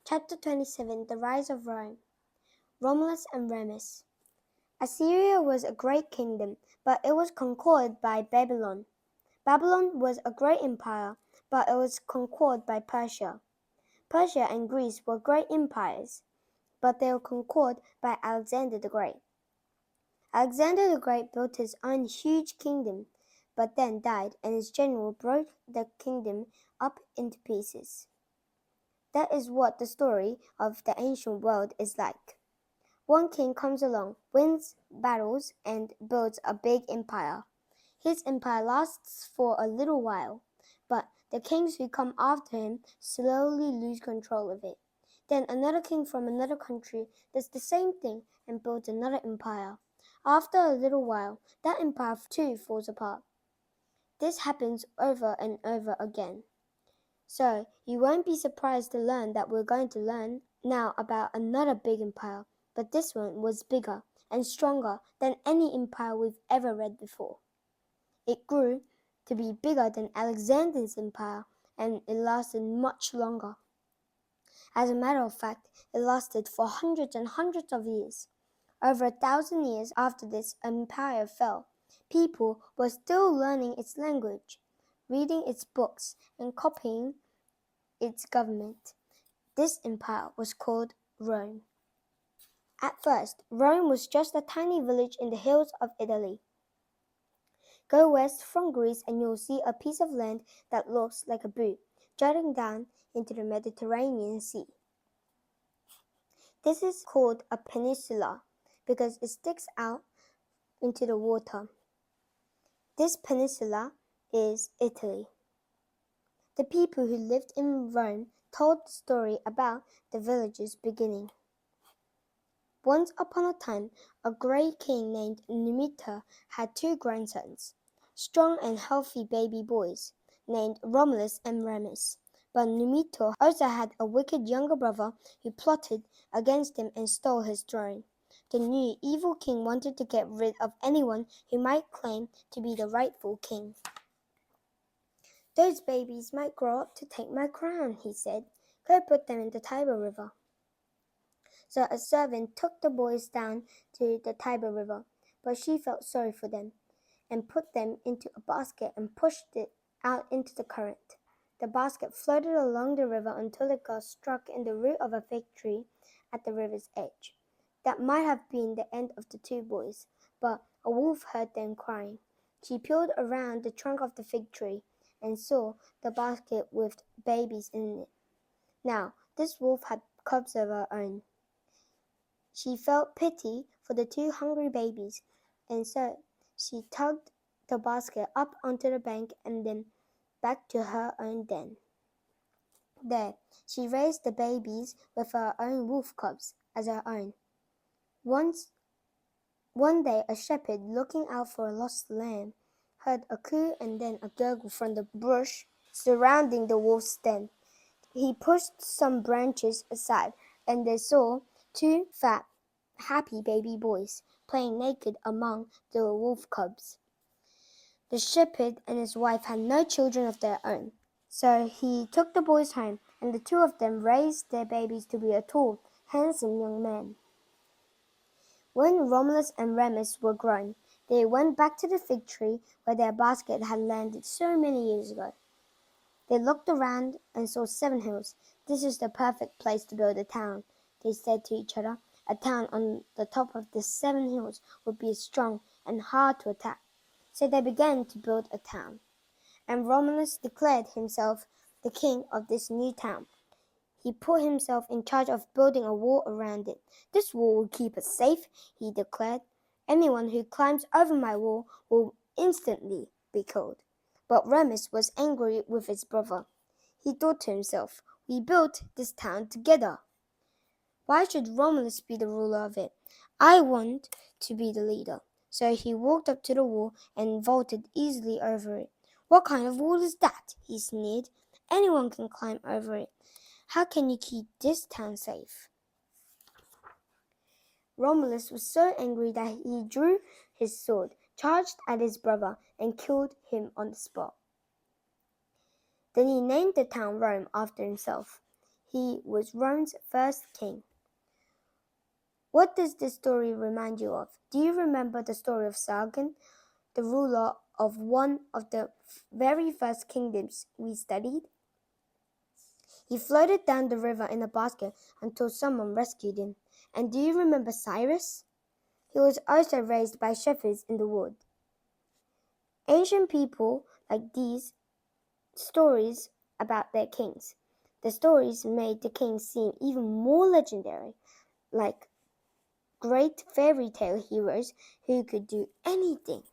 Chapter 27 The Rise of Rome. Romulus and Remus. Assyria was a great kingdom, but it was conquered by Babylon. Babylon was a great empire, but it was conquered by Persia. Persia and Greece were great empires, but they were conquered by Alexander the Great. Alexander the Great built his own huge kingdom, but then died, and his general broke the kingdom up into pieces. That is what the story of the ancient world is like. One king comes along, wins battles, and builds a big empire. His empire lasts for a little while, but the kings who come after him slowly lose control of it. Then another king from another country does the same thing and builds another empire. After a little while, that empire too falls apart. This happens over and over again. So, you won't be surprised to learn that we're going to learn now about another big empire, but this one was bigger and stronger than any empire we've ever read before. It grew to be bigger than Alexander's empire, and it lasted much longer. As a matter of fact, it lasted for hundreds and hundreds of years. Over 1,000 years after this empire fell, people were still learning its language, reading its books, and copying its government. This empire was called Rome. At first, Rome was just a tiny village in the hills of Italy. Go west from Greece and you'll see a piece of land that looks like a boot, jutting down into the Mediterranean Sea. This is called a peninsula because it sticks out into the water. This peninsula is Italy. The people who lived in Rome told the story about the village's beginning. Once upon a time, a great king named Numitor had two grandsons, strong and healthy baby boys, named Romulus and Remus. But Numitor also had a wicked younger brother who plotted against him and stole his throne. The new evil king wanted to get rid of anyone who might claim to be the rightful king. "Those babies might grow up to take my crown," he said. "Go put them in the Tiber River." So a servant took the boys down to the Tiber River, but she felt sorry for them and put them into a basket and pushed it out into the current. The basket floated along the river until it got stuck in the root of a fig tree at the river's edge. That might have been the end of the two boys, but a wolf heard them crying. She peeled around the trunk of the fig tree and saw the basket with babies in it. Now, this wolf had cubs of her own. She felt pity for the two hungry babies, and so she tugged the basket up onto the bank and then back to her own den. There, she raised the babies with her own wolf cubs as her own. One day, a shepherd looking out for a lost lamb heard a coo and then a gurgle from the brush surrounding the wolf's den. He pushed some branches aside, and they saw two fat, happy baby boys playing naked among the wolf cubs. The shepherd and his wife had no children of their own, so he took the boys home, and the two of them raised their babies to be a tall, handsome young man. When Romulus and Remus were grown, they went back to the fig tree where their basket had landed so many years ago. They looked around and saw 7 hills. "This is the perfect place to build a town," they said to each other. "A town on the top of the 7 hills would be strong and hard to attack." So they began to build a town, and Romulus declared himself the king of this new town. He put himself in charge of building a wall around it. "This wall will keep us safe," he declared. "Anyone who climbs over my wall will instantly be killed." But Remus was angry with his brother. He thought to himself, "We built this town together. Why should Romulus be the ruler of it? I want to be the leader." So he walked up to the wall and vaulted easily over it. "What kind of wall is that?" he sneered. "Anyone can climb over it. How can you keep this town safe?" Romulus was so angry that he drew his sword, charged at his brother, and killed him on the spot. Then he named the town Rome after himself. He was Rome's first king. What does this story remind you of? Do you remember the story of Sargon, the ruler of one of the very first kingdoms we studied? He floated down the river in a basket until someone rescued him. And do you remember Cyrus? He was also raised by shepherds in the wood. Ancient people like these stories about their kings. The stories made the kings seem even more legendary, like great fairy tale heroes who could do anything.